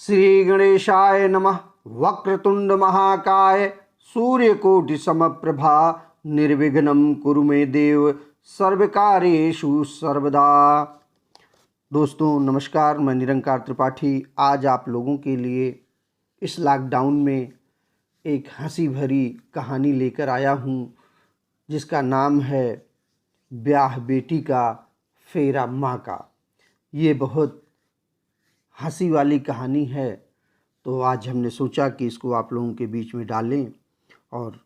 श्री गणेशाय नमः। वक्रतुंड महाकाय सूर्यकोटि समप्रभा निर्विघ्नं कुरु मे देव सर्वकार्येषु सर्वदा। दोस्तों नमस्कार, मैं निरंकार त्रिपाठी आज आप लोगों के लिए इस लॉकडाउन में एक हंसी भरी कहानी लेकर आया हूँ जिसका नाम है ब्याह बेटी का फेरा माँ का। ये बहुत हंसी वाली कहानी है, तो आज हमने सोचा कि इसको आप लोगों के बीच में डालें। और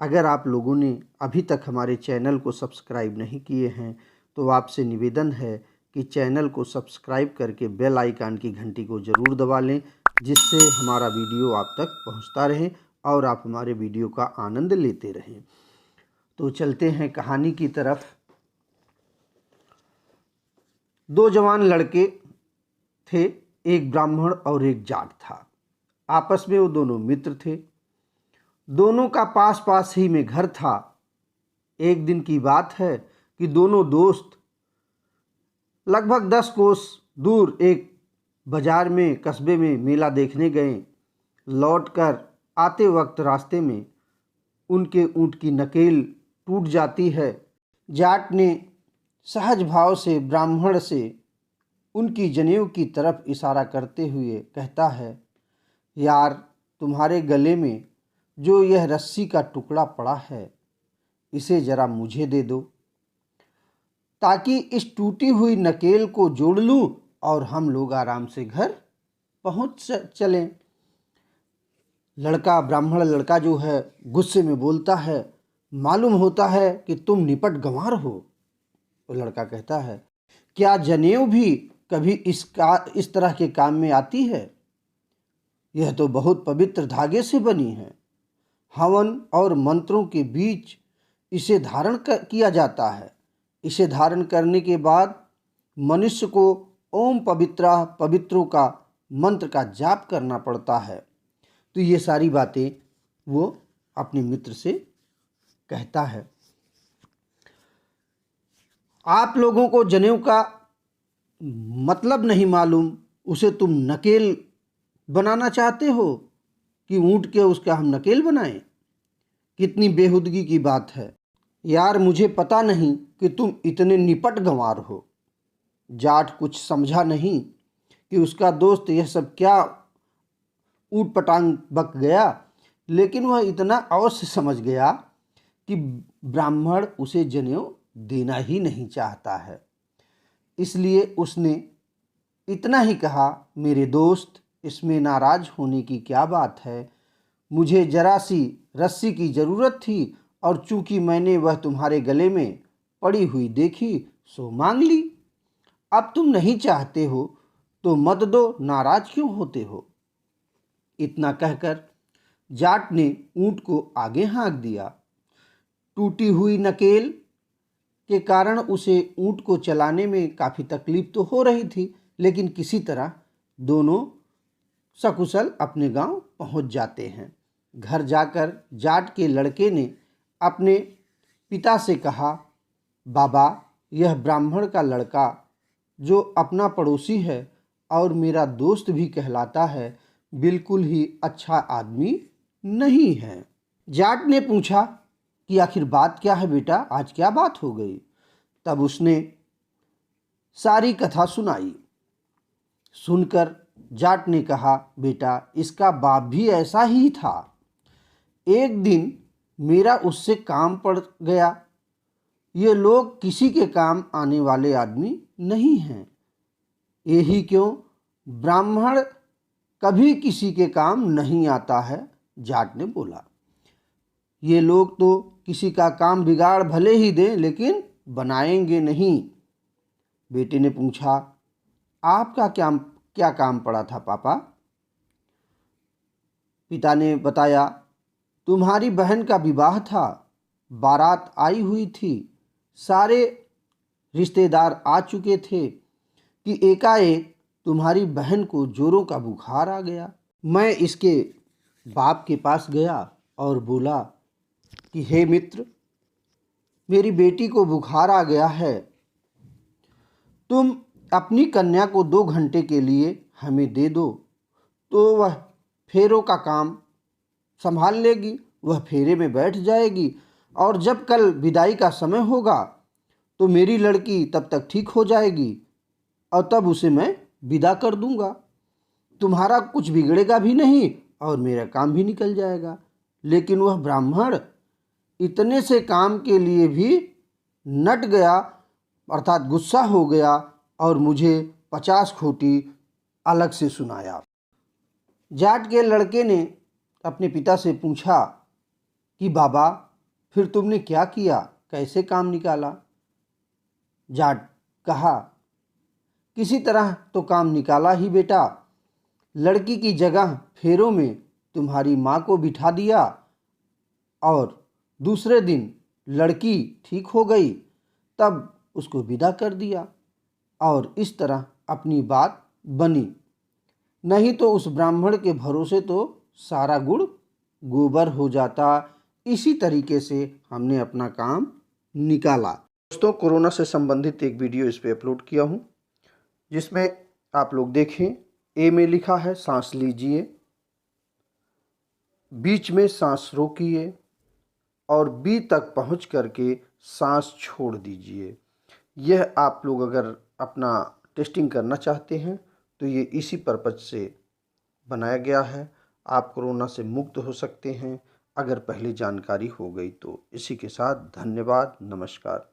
अगर आप लोगों ने अभी तक हमारे चैनल को सब्सक्राइब नहीं किए हैं तो आपसे निवेदन है कि चैनल को सब्सक्राइब करके बेल आइकन की घंटी को ज़रूर दबा लें, जिससे हमारा वीडियो आप तक पहुंचता रहे और आप हमारे वीडियो का आनंद लेते रहें। तो चलते हैं कहानी की तरफ। दो जवान लड़के थे, एक ब्राह्मण और एक जाट था। आपस में वो दोनों मित्र थे। दोनों का पास पास ही में घर था। एक दिन की बात है कि दोनों दोस्त लगभग 10 कोस दूर एक बाजार में कस्बे में मेला देखने गए। लौटकर आते वक्त रास्ते में उनके ऊँट की नकेल टूट जाती है। जाट ने सहज भाव से ब्राह्मण से उनकी जनेऊ की तरफ इशारा करते हुए कहता है, यार तुम्हारे गले में जो यह रस्सी का टुकड़ा पड़ा है इसे ज़रा मुझे दे दो, ताकि इस टूटी हुई नकेल को जोड़ लूँ और हम लोग आराम से घर पहुँच चलें। ब्राह्मण लड़का जो है गुस्से में बोलता है, मालूम होता है कि तुम निपट गंवार हो। तो लड़का कहता है, क्या जनेऊ भी कभी इस तरह के काम में आती है? यह तो बहुत पवित्र धागे से बनी है। हवन और मंत्रों के बीच इसे किया जाता है। इसे धारण करने के बाद मनुष्य को ओम पवित्रों का मंत्र का जाप करना पड़ता है। तो ये सारी बातें वो अपने मित्र से कहता है। आप लोगों को जनेऊ का मतलब नहीं मालूम, उसे तुम नकेल बनाना चाहते हो कि ऊँट के उसका हम नकेल बनाएं? कितनी बेहुदगी की बात है यार, मुझे पता नहीं कि तुम इतने निपट गंवार हो। जाट कुछ समझा नहीं कि उसका दोस्त यह सब क्या ऊट पटांग बक गया, लेकिन वह इतना अवश्य समझ गया कि ब्राह्मण उसे जनेऊ देना ही नहीं चाहता है। इसलिए उसने इतना ही कहा, मेरे दोस्त इसमें नाराज होने की क्या बात है, मुझे जरा सी रस्सी की ज़रूरत थी और चूंकि मैंने वह तुम्हारे गले में पड़ी हुई देखी सो मांग ली। अब तुम नहीं चाहते हो तो मत दो, नाराज क्यों होते हो? इतना कहकर जाट ने ऊँट को आगे हाँक दिया। टूटी हुई नकेल के कारण उसे ऊँट को चलाने में काफ़ी तकलीफ तो हो रही थी, लेकिन किसी तरह दोनों सकुशल अपने गांव पहुंच जाते हैं। घर जाकर जाट के लड़के ने अपने पिता से कहा, बाबा यह ब्राह्मण का लड़का जो अपना पड़ोसी है और मेरा दोस्त भी कहलाता है, बिल्कुल ही अच्छा आदमी नहीं है। जाट ने पूछा कि आखिर बात क्या है बेटा, आज क्या बात हो गई? तब उसने सारी कथा सुनाई। सुनकर जाट ने कहा, बेटा इसका बाप भी ऐसा ही था। एक दिन मेरा उससे काम पड़ गया। ये लोग किसी के काम आने वाले आदमी नहीं हैं। यही क्यों ब्राह्मण कभी किसी के काम नहीं आता है। जाट ने बोला, ये लोग तो किसी का काम बिगाड़ भले ही दें लेकिन बनाएंगे नहीं। बेटे ने पूछा, आपका क्या काम पड़ा था पापा? पिता ने बताया, तुम्हारी बहन का विवाह था, बारात आई हुई थी, सारे रिश्तेदार आ चुके थे कि एकाएक तुम्हारी बहन को जोरों का बुखार आ गया। मैं इसके बाप के पास गया और बोला कि हे मित्र, मेरी बेटी को बुखार आ गया है, तुम अपनी कन्या को 2 घंटे के लिए हमें दे दो, तो वह फेरों का काम संभाल लेगी, वह फेरे में बैठ जाएगी और जब कल विदाई का समय होगा तो मेरी लड़की तब तक ठीक हो जाएगी और तब उसे मैं विदा कर दूंगा। तुम्हारा कुछ बिगड़ेगा भी नहीं और मेरा काम भी निकल जाएगा। लेकिन वह ब्राह्मण इतने से काम के लिए भी नट गया, अर्थात गुस्सा हो गया और मुझे 50 खोटी अलग से सुनाया। जाट के लड़के ने अपने पिता से पूछा कि बाबा, फिर तुमने क्या किया, कैसे काम निकाला? जाट कहा, किसी तरह तो काम निकाला ही बेटा। लड़की की जगह फेरों में तुम्हारी माँ को बिठा दिया और दूसरे दिन लड़की ठीक हो गई, तब उसको विदा कर दिया और इस तरह अपनी बात बनी। नहीं तो उस ब्राह्मण के भरोसे तो सारा गुड़ गोबर हो जाता। इसी तरीके से हमने अपना काम निकाला। दोस्तों, कोरोना से संबंधित एक वीडियो इस पे अपलोड किया हूँ, जिसमें आप लोग देखें, ए में लिखा है सांस लीजिए, बीच में सांस रोकिए और बी तक पहुँच करके सांस छोड़ दीजिए। यह आप लोग अगर अपना टेस्टिंग करना चाहते हैं तो ये इसी पर्पज से बनाया गया है। आप कोरोना से मुक्त हो सकते हैं अगर पहले जानकारी हो गई तो। इसी के साथ धन्यवाद, नमस्कार।